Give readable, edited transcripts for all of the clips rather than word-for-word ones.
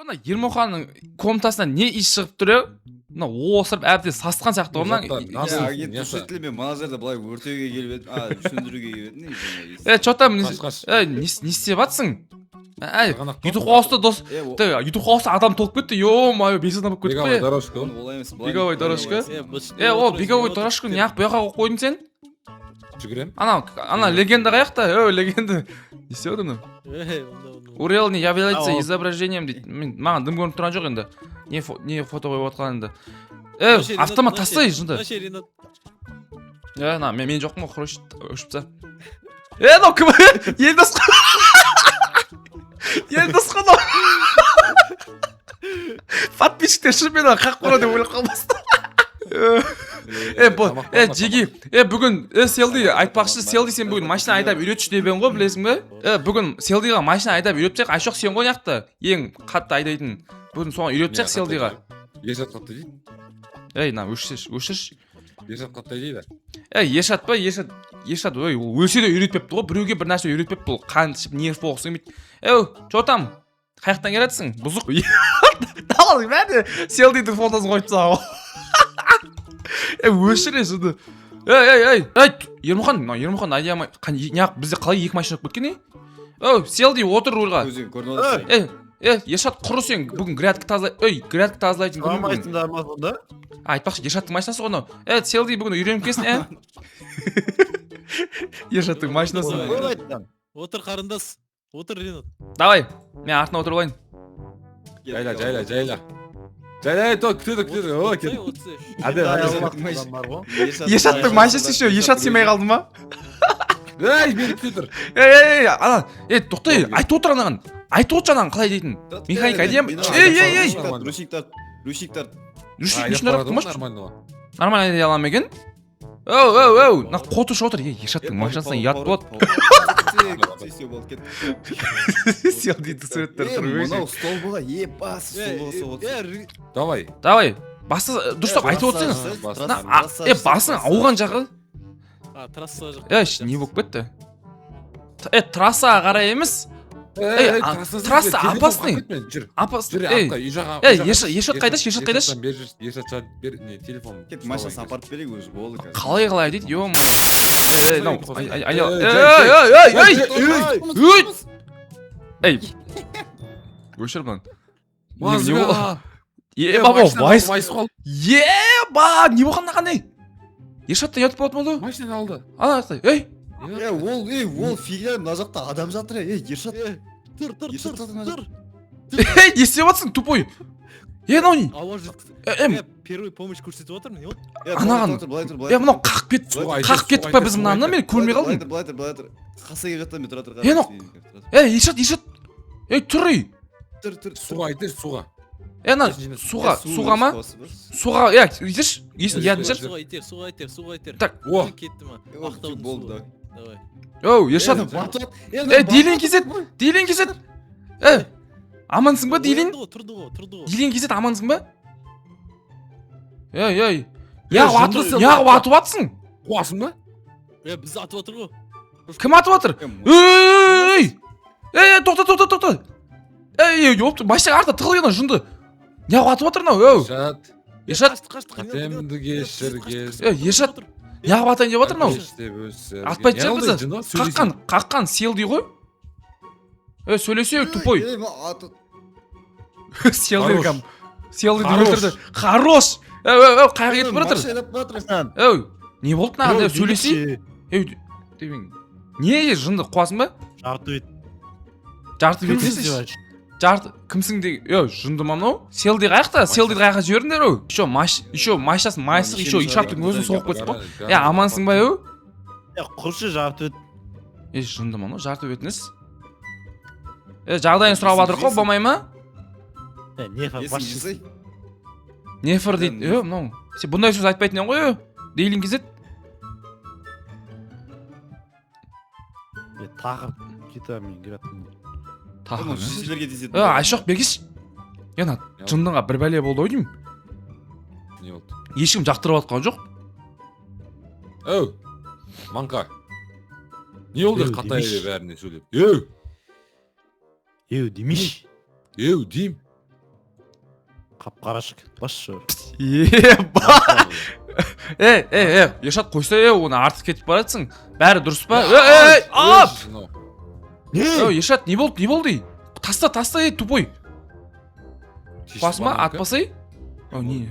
мына Ермұханның комнатасынан не иш шығып тұр еді? Мына осырып әбден сасқан сияқты ғой мына. Агент көрсетіле мен мына жерде былай өртеуге келіп едім, сөндіруге келіп едім. Что-то не істеп жатсың? Ютухауста дос, Ютухауста адам толып кетті. Ё-моё, 5 адам болып кетті қой. Беговой дорожка. О, беговой дорожка неғып бұяққа қойып қойдың сен? Жүгірем. Ана легенда қаяқта? Легенда. Не істеп отыр мынау? Урел не является изображением дейді. Маған дым көрініп тұрған жоқ енді. Не фото қойып отқанымды. Автомат тастай жынды. Мен жоқпын ғой, құрыш өшіпті. Мынау кім? Елдос қой. Елдос қой мынау. Подписчиктер шынымен қақ қора деп ойлап қалмасын. Жеги, бүгін Селди айтпақшы, Селди сен бүгін машина айдап үйретші деп ең ғой, білесің бе? Бүгін Селдиға машина айдап үйретсек, Айшоқ сен ғой яқты ең қатты айдайтын. Бүгін соған үйретсек Селдиға. Ешат қатты дейді. Өшірш. Ешат қатты дейді. Ешат па? Ешат, өлсе де үйретпепті ғой, біреуге бір нәрсе үйретпепті бұл, қан ішіп нерв болғысы келмейді. Что там? Қаяқтан келатсың? Бұзық. Даланың бәріне Селдидің фотосын қойып тастаған ғой. Өшіре жынды. Ермұхан, айдай алмай, бізде қалай екі машина кеткен? Селди отыр рульға. Ешат құры сен бүгін грядка тазалайтын күні бүгін. Айтпақшы, Ешаттың машинасы ғой. Селди бүгін үйреніп келсін, Ешаттың машинасы. Отыр қарындас, отыр Ренат. Давай, мен артына отыр олайын. Жайла. Күтеді. О, кет. Ешаттың машинасы еще, Ешат семей қалды ма? Мені күтеді. Тоқтай, айт отыр анаған. Айт отыр анаған қалай дейтін. Механик айдем. Ручник тарт. Нормально айдай алам екен? На қотыш отыр. Ешаттың машинасынан ұят болады. Селдиді суреттер тұр. Мынау стол болға, бас стол болға. Давай. Басы дұрыстап айтып отырсаңыз. Басың ауған жағы. Трасса жақ. Не болып кетті? Трассаға қарай емес. Трасса опасный. Ешат қайдаш? Ешат бер телефон. Кет машинасын апарып берейік өзі болды. Қалай дейді? Өшір бұны. Не болған қандай? Ешаттан ұятып болады болды? Машинаны алды. Ол фигня, мына жақта адам жатыр. Ершат. Тұр. Не істеп жатсың, тупой? Мынау не? Первый помощь көрсетіп отырмын. Анаған. Мынау қағып кеттік па біз мынаны, мен көрмей қалдым. Былай тұр. Қасыға жаттан мен тұра. Ешат. Тұр. Суға айтыр, суға. Суға ма? Суға, идеш? Есін ядын жер? Суға айтер. Так. Кетті ма? Болды. Ешат. Дейлен кезет. Амансың ба, Дейлен? Тұрды ғой. Дейлен кезет, амансың ба? Яғы атып атсың? Қуасың ба? Біз атып атыр ғой. Кім атып атыр? Тоқта. Машина арта тығылған жынды. Яғы атып атыр нау? Ешат. Қатемді кешіргез. Ешат. Яғы атайын деп атыр нау? Атпайды жер бізді. Қаққан Селди ғой? Сөйлесеу, тупой. Селди өлтірді. Хорош. Қайғы кетіп баратыр. Не болды наған? Сөйлесей? Не жынды қуасың ба? Жарты бетесің? Кімсің де? Жынды ма мынау? Селди қаяқта? Селди қаяққа жіберіңдер өу? Еще машинасын майсық, еще Ешаттың өзін соғып кетіп қой. Амансың ба өу? Құршы жарты бет. Жынды ма мынау? Жарты бетіңіз? Жағдайын сұрап жатыр қой, болмай ма? Нефір дейді. Мынау. Сен бұндай сөз айтпайтын ең ғой? Дейлін кезет. Тағып кета мен келаттым. Айшоқ бергеш. Жындыңға бір бәле болды ой деймін. Не болды? Ешкім жақтырып атқан жоқ. Манқа. Не oldu Qatay'la bәріне сөйлеп? Демеш. Дейм. Қап-қарашық. Басшы. Еба. Ешат қойса, оны артық кетіп баратсың. Бәрі дұрыс па? Ап! Ешат, не болды? Таста, тупой. Басыма, атпасай? Не?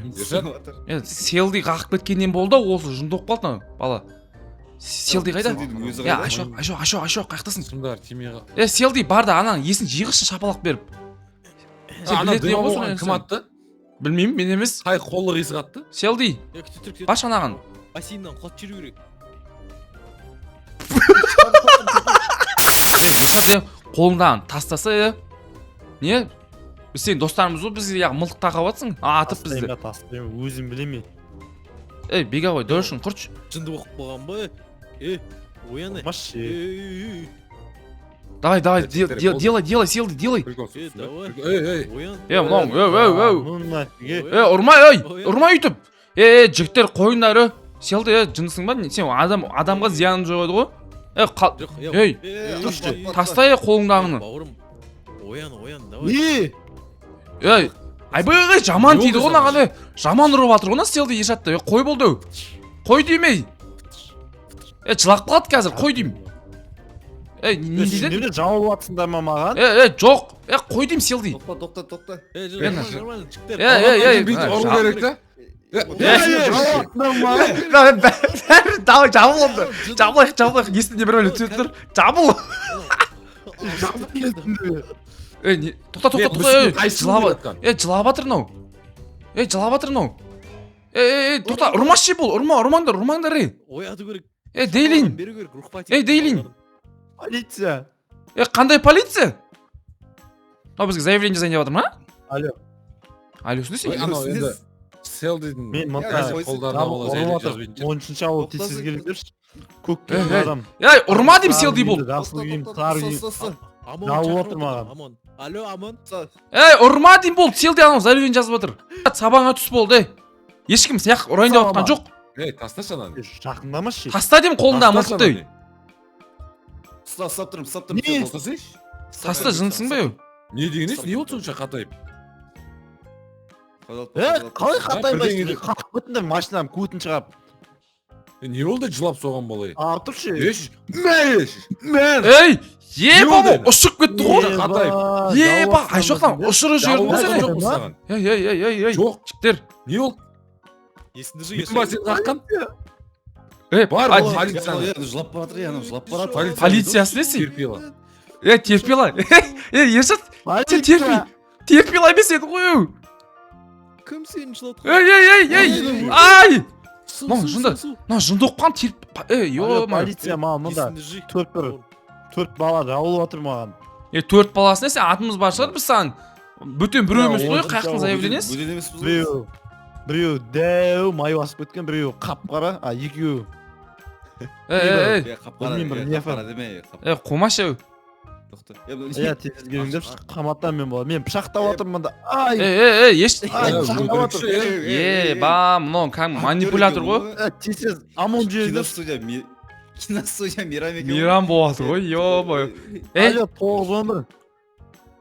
Селди қақып кеткеннен болды, осы жынды оқып қалды бала. Селди қайда? Ашоқ, қаяқтасың? Шымдар, тимеға. Селди бар да, анаң есін жиғызшы шапалақ беріп. Кім атты? Білмеймін, мен емес. Қай қолы қисық атты? Селди, баш анаған. Бассейннен қот жүру керек. Ешат қолыңдағын тастаса, не? Біз сен достарымыз ол, біз мылтық тақап атсың, атып бізді. Тастаймын, өзім білемей. Бега ғой, дөршін құрч. Жынды оқып болған ба? Ояны. Басшы. Давай, делай, Селди, делай. Давай. Оян. Оян. Ұрмай үйтіп. Жігіттер қойындар, Селди, жындысың ба? Сен адамға зияның жоқ еді ғой? Тастай қолыңдағыны. Бауырым. Оян, давай. Айбай, жаман тейді ғой нағаны. Жаман ұрып атыр ғой, Селди ешатты. Қой болды. Қой деймей. Жылақ қалады қазір, қой дейм. Не дейді? Неде жауып атсыңдар ма маған? Жоқ. Қой дейм, Селди. Тоқта. Нормально, жігіттер. Бүйтіп ұру керек та? Давай, жабыл. Есінде бір өлі түсіп тұр. Жабыл. Тоқта. Жылап атыр нау. Тоқта, ұрмашы бол. Ұрмаңдар. Ояту керек. Дейлин. Беру керек, рухпат. Дейлин. Полиция. Қандай полиция? Бізге заявление жасайын деп жатыр ма? Алло, сөйлесей? Анау енді Селдидің Мен мынта қолдарына бола заявление жазбайтын шығар. 10-ші ауыл тезсіз келіңдерші. Көкке адам. Ұрма дейм, Селди бол. Жасыл киім, сары киім. Жауып отыр маған. Алло, Амон. Ұрма дейм бол, Селди анау заявление жазып отыр. Сабаңа түс болды. Ешкім сияқ ұрайын деп отқан жоқ. Тасташы ананы. Жақындамашы. Таста дейм қолында мылтықты. Стап тұрым. Таста жынсың ба? Не деген еш? Не болды сонша қатайып? Қалай қатаймайсың? Қақып өтіндер машинам көтін шығап. Не болды жылап соған балай? Артықшы. Бабу, ұшып кетті ғой. Қатайып. Айшоқтан ұшыры жіберді Жоқ ма саған. Жоқ. Жіктер. Не болды? Есіңді жи. Мен ба сен қаққан? Бар, полицияны. Жылап баратыр, полициясы несі? Терпела. Терпела. Ешат, сен терпела емес еді ғой. Кім сені жылатқан? Ай! Жынды оққан терп... Полиция маған мұнда. Төрт бала жауылып отыр маған. Төрт баласын сен атымыз бар шығар біз саған. Бөтен біреуіміз ғой, қаяқтың заявлениясы? Біреу дәу май басып кеткен, біреу қап-қара, екеуі. Қомашы. Тез келіңдер, қаматтан мен болады. Мен пышақтап отырмын да. Мұның кәң манипулятор ғой. Тез амон жүйелдер. Киностудия Мейрам болады ғой, ё-бай. Әлі 9-11.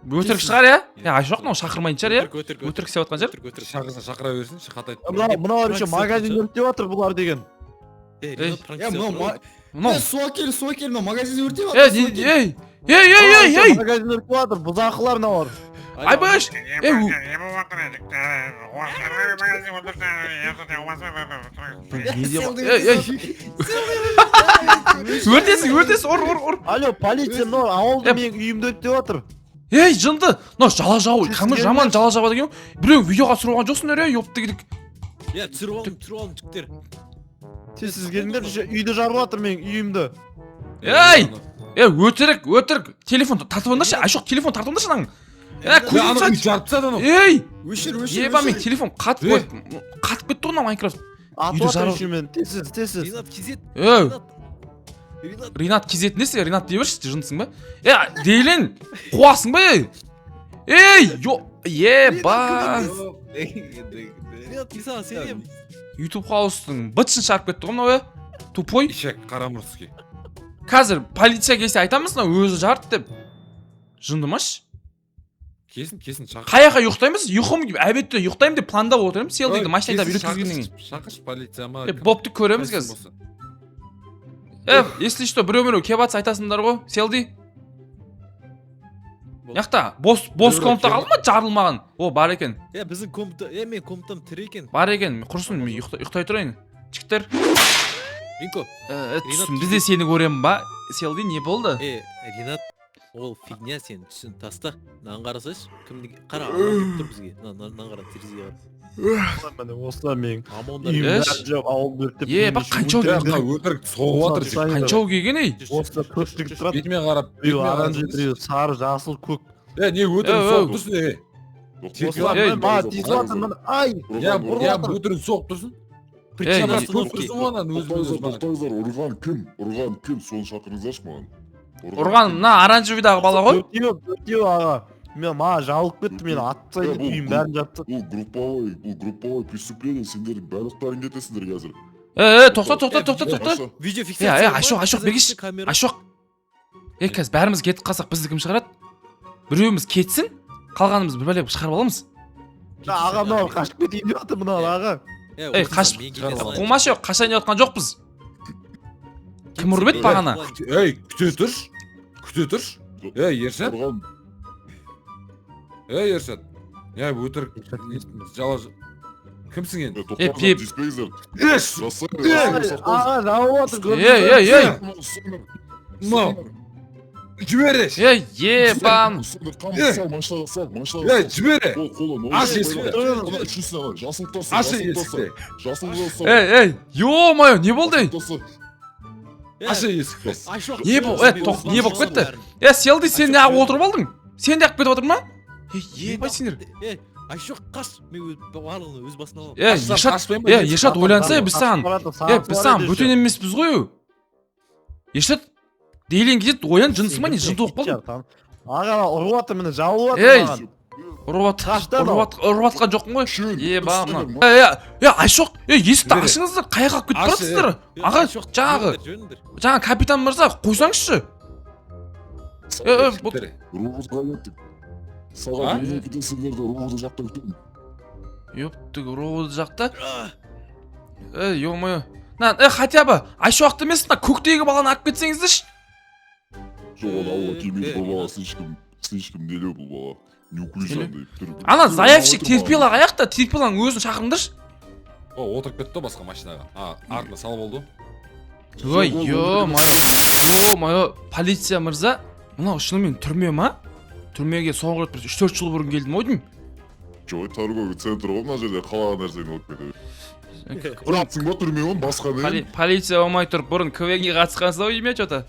Өтірік шығар, Айшоқтың шақырмайын шығар, өтірік сеп атқан жер. Шақыра берсін, қатайды. Мұналар үшін магазин өртеп отыр бұлар деген. Су әкел, магазин өртеп отыр. Магазин өртеп отыр, бұзақылар мыналар. Айбаш! Өртесің, ұр. Алло, полиция, ауылды менің үйімді өртеп отыр. Жынды! Жала жау, кәмір жаман жала жаба деген. Біреу видеоға түсіріп алған жоқсыңдар, ёпты кедік. Түсіріп алым, жігіттер. Сіз келіңдер, үйді жарып отыр менің үйімді. Өтірік. Телефон тартып ондашы, Айшоқ телефон тартып ондашы анаң. Үй жарып тастады анау. Өшір. Еба мен телефон қатып кетті ғой Майнкрафт. Атып отыр үшімен, тезсіз. Ринат кезет несі? Ринат дей берші, жындысың ба? Дейлін, қуасың ба? Еба. Ринат, мен сенем. YouTube қауыстың бытшын шарып кетті ғой мынау, тупой. Ишек, қарамұрсызге. Қазір полиция келсе айтамыз, өзі жарып деп. Жындымаш? Kesin шақыр. Қаяққа ұйықтаймыз? Ұйқым әбетте ұйықтаймын деп пландап отырмын. Селдиді машинада үйреткізгеннен кейін. Шақыршы полиция ма? Бопты көреміз қазір. Если что, біреу келіп жатса айтасыңдар ғой. Селди. Яқта бос комната қалды ма жарылмаған? О, бар екен. Біздің комната, мен комнатам тірі екен. Бар екен. Құрсын, мен ұйықтай тұрайын. Жігіттер. Ринко. Түсін, біз де сені көремін ба? Селди, не болды? Ринат, ол фигня сен түсін таста. Нан қарасайшы, кімді қара аман тұр бізге. Нан қара терезеге қара. Міне осылар мен Амондар. Бақ қанша өтірік соғып жатыр. қанша келген ей? осылар төрт жігіт тұрады. Бетіме қарап. Біреу оранжевый, біреу сары, жасыл, көк. Не өтірік соғып тұрсың. Осылар мен маған тиісіп жатыр, міне ай. Я өтірік соғып тұрсың. Причина Көп остановки. тұрсың онан өзіміз. Тоқтаңыздар, ұрған кім? Соны шақырыңыздаршы маған. Ұрған мына оранжевыйдағы бала ғой? Төртеу аға. Мен маған жалып кетті, мен атсай кетті, үйім бәрін жапты. Бұл групповой преступление, сендердің барлықтарың кетесіңдер қазір. Тоқта. Видеофиксация. Ашоқ бегеш. Ашоқ. Қазір бәріміз кетіп қалсақ бізді кім шығарады? Біреуіміз кетсін, қалғанымыз бір бәле шығарып аламыз. Аға мынау қашып кетейін деп жатыр мынау аға. Қашып. Қумашы, қашайын деп жатқан жоқпыз. Кім ұрып еді бағана? Күте тұрш. Ершат. Ершат. Өтірік. Жала. Кімсің енді? Пеп. Тиіспеңіздер. Аға жауып жатыр. Жібереш. Ебам. Жібере. Аш есікті. Ё-моё, не болды? Ашы есікті. Не болып кетті? Селди, сен не отырып алдың? Сен де кетіп отырмын ма? Ебай сендер. Ашоқ қаш, мен барлығын өз басына аламын. Ешат ойланса, біз саған бөтен емеспіз ғой. Ешат, дейлен кетеді, оян жынысы ма не жынды оқып қалдың? Аға ұрып жатыр, міне жауып жатыр маған. Ұрып атқан жоқпын ғой. Ебам. Айшоқ, есікті ашыңыздар, қаяққа кетіп баратсыздар. Аға, жаңағы капитан мырза, қойсаңызшы. Саған үйіне кетесіңдерді роводы жақта күтемін. Ёптық, роводы жақта? Ё-моё. Хотя бы, Айшоқты емес, көктегі баланы алып кетсеңіздерші. Жоқ, оны ауа келмейді бұл бала, слишком нелеу бұл бала. Неуклюжандай. Ана заявщик терпела қаяқта, терпеланың өзін шақырыңдаршы. Отырып кетті басқа машинаға. Артына сал болды. Ой, ё-моё, полиция мырза, мынау шынымен түрме ма? Түрмеге соңғы рет 3-4 жыл бұрын келдім ой деймін. Жоқ, торговый центр ғой мына жерде қалаған нәрсені алып кетеді. Бұратсың ба түрме оны басқа не? Полиция болмай тұрып бұрын КВНге қатысқансыз ау деймін что-то.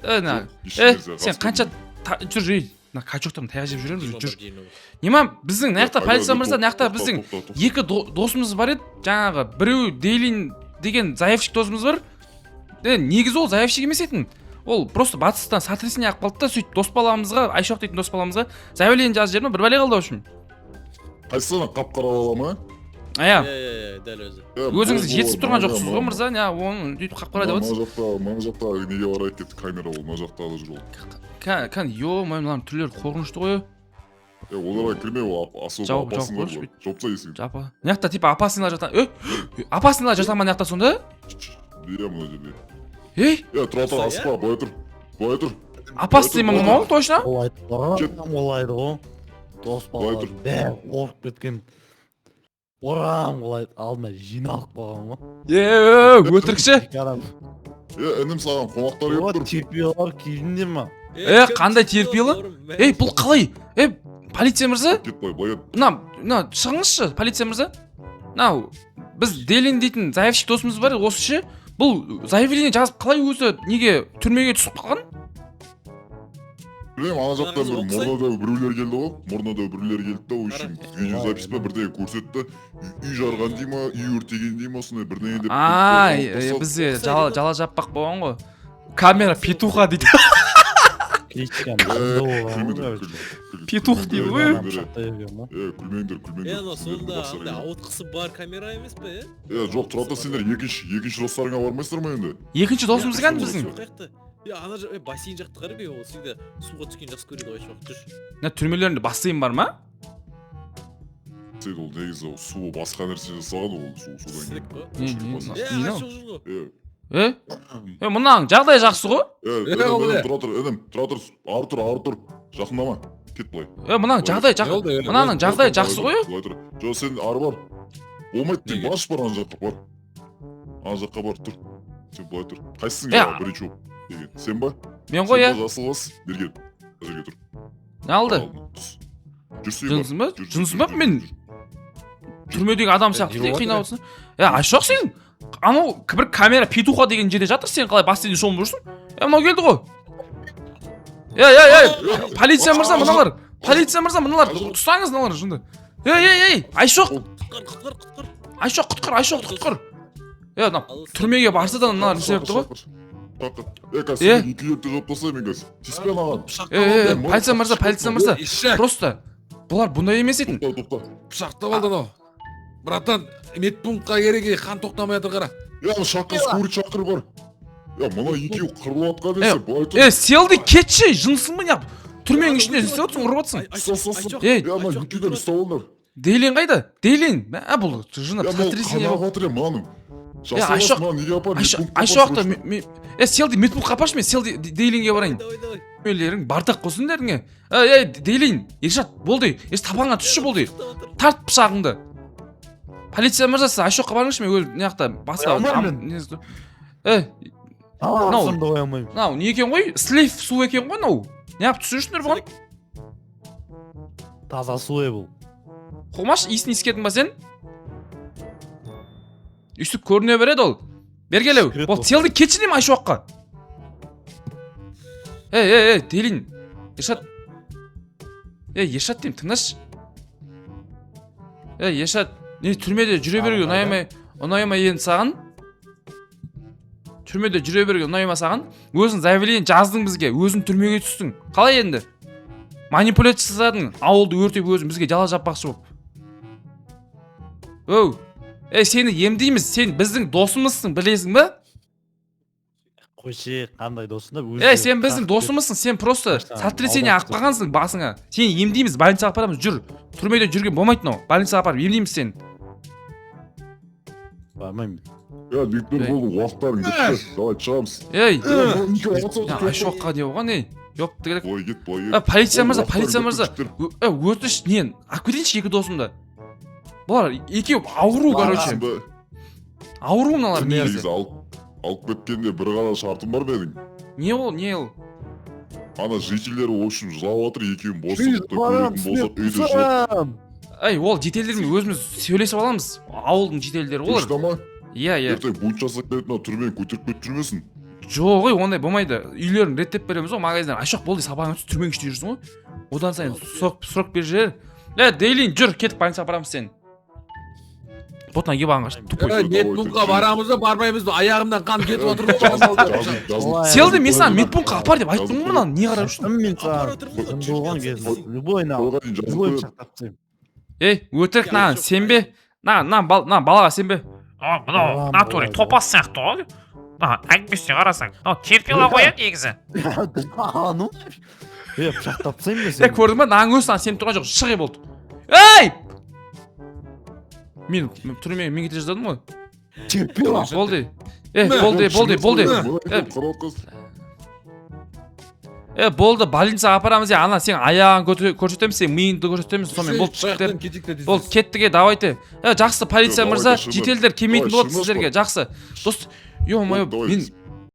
Сен қанша жүр ей, качоқтарын таяқ жеп жүреміз жүр. Нема біздің мына жақта полиция мырза, мына жақта біздің екі досымыз бар еді. Жаңағы біреу Дейлин деген заявщик досымыз бар. Негізі ол заявщик емес етін. Ол просто батыстан сотрясение ақ қалды да, сөйтіп дос баламызға, Айшоқ дейтін дос баламызға заявление жазып жіберді ме, бір бәле қалды үшін. Қайсысына қап-қара бала ма? Дәл өзі. Өзіңіз жетісіп тұрған жоқсыз ғой мырза, оны сөйтіп қап-қара деп отырсыз. Мына жақта неге барайық кетті камера ол, мына жақта да жүр ол. Ё-моё, мынаның түрлері қорқынышты ғой. Оларға кірме ол особо апасынлар ғой. Жопса есің. Мына жақта типа опасныйлар жатқан. Опасныйлар жатқан ма мына жақта сонда? Мына жерде. Тұра аспа, былай тұр. Опасный ма мамау, точно? Олайды ғой. Дос балалар бәрі қорқып кеткен. Олайды алдына жиналып қойған ғой. Өтірікші. Інім саған қонақтар келіп тұр. Терпелар кейінде ма? Қандай терпелі? Бұл қалай? Полиция мырза? Мына шығыңызшы, полиция мырза. Біз Дейлин дейтін заявщик досымыз бар, осы ше. Бұл заявление жазып қалай өзі неге түрмеге түсіп қалған? Білем, ана жақтан бір мұрнада біреулер келді ғой. Мұрнада біреулер келді да, үшін видеозапись па бірдеңе көрсетті. Үй жарған дей ма, үй өртеген дей ма, сондай бірдеңе деп. Бізде жала жаппақ болған ғой. Камера петуха дейді. Петух дейді ғой. Күлмеңдер. Сонда ауытқысы бар камера емес па, жоқ, тұрады сендер екінші достарыңа бармайсыздар ма енді? Екінші досымыз кән біздің? ана жақ бассейн жақты қарап ол всегда суға түскенді жақсы көреді ғой айшуақ жүр. мына түрмелерінде бассейн бар ма? сен ол негізі ол су басқа нәрсе жасаған ол судан Сілік қой. Не айшуақ жүр ғой. мынаң жағдай жақсы ғой? тұра тұр Артур жақындама кет былай мынаң жағдай жақсы. Мынаның жағдай жақсы ғой? былай тұр жоқ сен ары бар болмайды деймін баш бар ана жаққа бар тұр сен былай тұр қайсысың бірінші болып деген сен ба Мен ғой жасыл бас берген жерге тұр Не алды? жүрсің Жынсың ба мен? Түрмедегі адам сияқты қинап отырсың. Айшоқ сен анау бір камера петуха деген жерде жатыр, сен қалай бассейнде шомылып жүрсің? Мынау келді ғой. Полиция мырза мыналар. Ұстаңыз мыналар жынды. Айшоқ. Айшоқ құтқар. Түрмеге барса да мыналар не себепті ғой? Қазір екі ерте жоп тастаймын қазір тиіспен аған Полиция мырза. Просто бұлар бұндай емес етін. тоқта Пышақтап алды анау. Братан, медпунктқа керегі қан тоқтамай жатыр қара. шақыр скорый шақыр бар мына екеуі қырылып атқан десе былай тұр Селді кетші, жынсың ба неғып? Түрменің ішінде не істеп отырсың, ұрып отырсың. ана екеулер ұстап алыңдар Дейлин қайда? Дейлин? Бұл жыны потрясение. Айшоқта Селді медпунктқа апаршы, мен Селді Дейлинге барайын. Мөлерің бардақ қосын дәріңе. Дейлин, Ершат, болды. Табанға түсші болды. Тарт пышағыңды. Полиция мырзасы, Айшоққа барыңызшы, мен өл неяқта басқа. Нау, не екен ғой? Слейф су екен ғой, нау? Неғып түсіршіндер бұған? Таза су бұл. Қомаш, иісін ескердің ба сен? Үсіп көріне береді ол. Бергелеу, ол Селді кетші дейм Айшоққа. Дейлин. Ершат. Ершат дейм, тыңдашы. Ершат, не түрмеде жүре беруге ұнаймай енді саған? Түрмеде жүре беруге ұнайма саған? Өзің заявление жаздың бізге, өзің түрмеге түстің. Қалай енді? Манипуляция жасадың, ауылды өртеп өзің бізге жала жаппақшы болып. Сені емдейміз, сен біздің досымызсың, білесің ба? Қойшы, қандай досында? Сен біздің досымызсың, сен просто сотрясение ақпағансың басыңа. Сені емдейміз, больницаға апарамыз, жүр. Түрмеде жүрген болмайды мынау. Больницаға апарып емдейміз сен. Бармаймын. Виктор болдың уақыттарың кетті давай шығамыз Айшоққа не болған Yok direkt. Boy git boy git. Politsiya mirza. O'tish men. Akvilinchi ikki do'stimda. Bor, ikki avrу, короче. Avrу mınalar негізі алып кеткенде бір ғана шартым бар менің. Не ол? Ана жителер в общем жылап жатыр, екеуін босатып үйді жеп. Ай, ол жителдермен өзіміз сөйлесіп аламыз. Ауылдың жителдері олар. Дұрыста ма? Иә. Ертең бунт жасап келіп мына түрмені көтеріп кетіп жүрмесін. Жоқ, ондай болмайды. Үйлерін реттеп береміз ғой, магазиннан ашық болды, сабағын түсіп түрменің ішінде жүрсің ғой. Одан сайын сұрап бер жер. Дейлин, жүр, кетіп больницаға барамыз сен. Ботна ебаған қаш. Медпунктқа барамыз ба, бармаймыз ба? Аяғымдан қан кетіп отыр. Селді, мен саған медпунктқа апар деп айттым ғой мынаны, не қарап жүрсің? Мен саған болған кез любой шақтап. Өтірік наған сенбе. Балаға сенбе. Мынау натуре топас сияқты ғой. Әңгімесіне қарасаң, терпела қояды негізі. Ну, пышақтап тастаймын мен сені. Көрдің ба, наң өз саған сеніп тұрған жоқ, шығи болды. Ей! Мен түрмеге кете жаздадым ғой. Терпела. Болды, больницаға апарамыз, ана сен аяғын көрсетеміз, сен миыңды көрсетеміз, сонымен болды шықтыр. Болды, кеттіге, давайте. Жақсы, полиция мырза, жетелдер келмейтін болады сіздерге, жақсы. Дос, ё-моё, мен